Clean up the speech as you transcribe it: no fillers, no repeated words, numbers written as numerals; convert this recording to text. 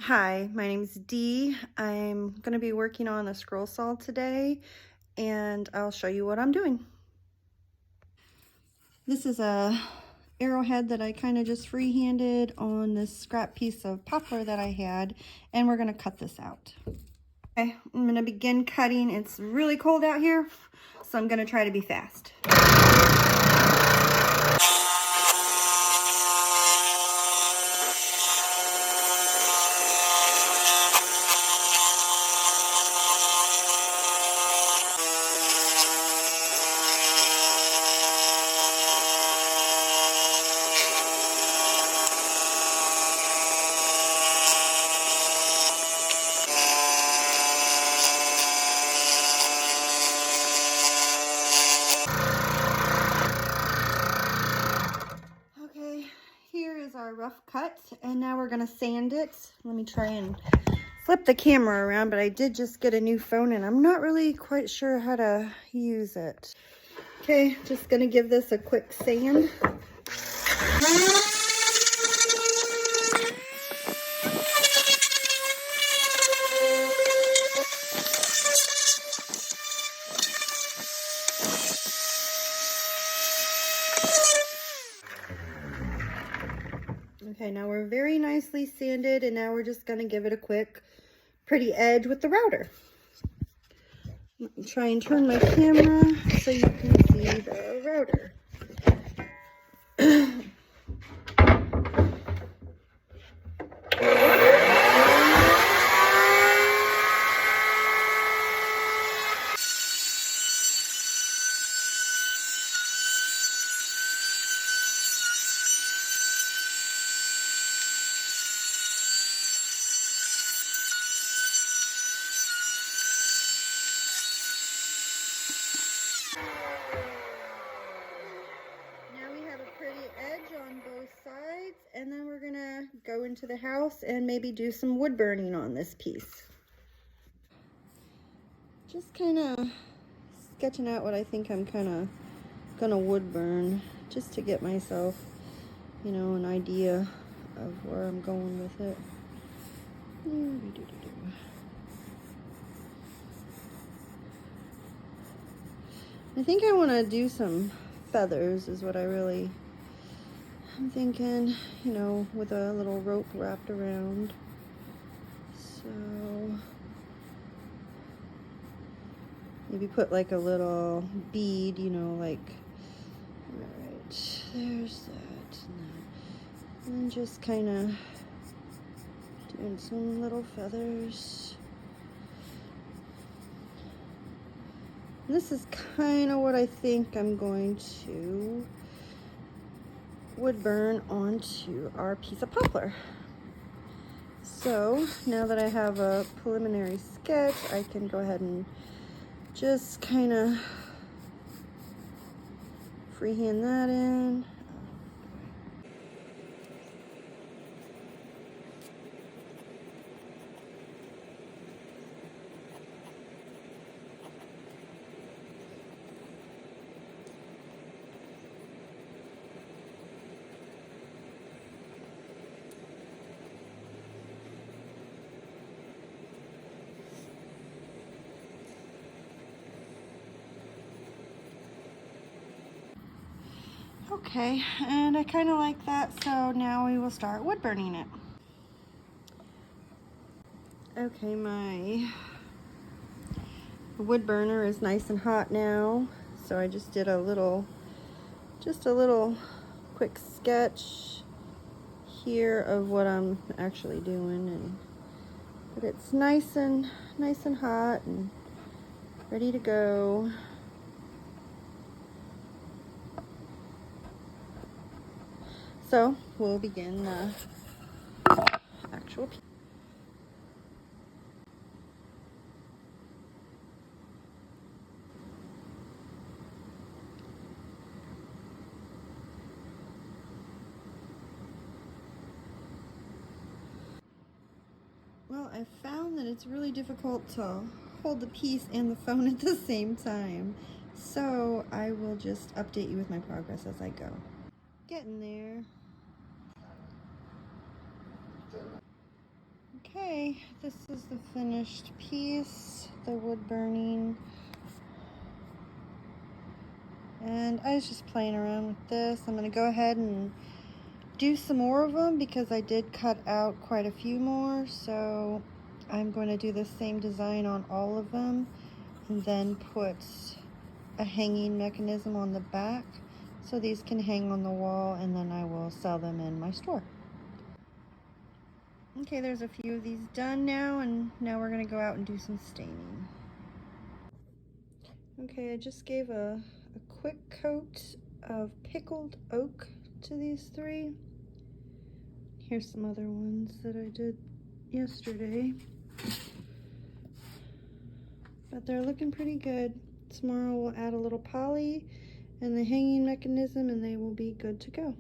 Hi, my name is Dee. I'm going to be working on a scroll saw today, and I'll show you what I'm doing. This is a arrowhead that I kind of just freehanded on this scrap piece of poplar that I had, and we're going to cut this out. Okay, I'm going to begin cutting. It's really cold out here, so I'm going to try to be fast. Okay, here is our rough cut, and now we're going to sand it. Let me try and flip the camera around, but I did just get a new phone and I'm not really quite sure how to use it. Okay, just gonna give this a quick sand. Okay, now we're very nicely sanded, and now we're just gonna give it a quick pretty edge with the router. Try and turn my camera so you can see the router. Now we have a pretty edge on both sides, and then we're gonna go into the house and maybe do some wood burning on this piece. Just kind of sketching out what I think I'm kind of gonna wood burn, just to get myself, you know, an idea of where I'm going with it. I think I want to do some feathers is what I'm thinking, you know, with a little rope wrapped around. So maybe put like a little bead, you know, like, right, there's that. And just kind of doing some little feathers. And this is kind of what I think I'm going to wood burn onto our piece of poplar. So now that I have a preliminary sketch, I can go ahead and just kind of freehand that in. Okay, and I kind of like that, so now we will start wood burning it. Okay, my wood burner is nice and hot now, so I just did a little quick sketch here of what I'm actually doing, but it's nice and hot and ready to go. So we'll begin the actual piece. Well, I found that it's really difficult to hold the piece and the phone at the same time, so I will just update you with my progress as I go. Getting there. Okay, this is the finished piece, the wood burning. And I was just playing around with this. I'm going to go ahead and do some more of them because I did cut out quite a few more. So I'm going to do the same design on all of them and then put a hanging mechanism on the back so these can hang on the wall, and then I will sell them in my store. Okay, there's a few of these done now, and now we're going to go out and do some staining. Okay, I just gave a quick coat of pickled oak to these 3. Here's some other ones that I did yesterday. But they're looking pretty good. Tomorrow we'll add a little poly and the hanging mechanism, and they will be good to go.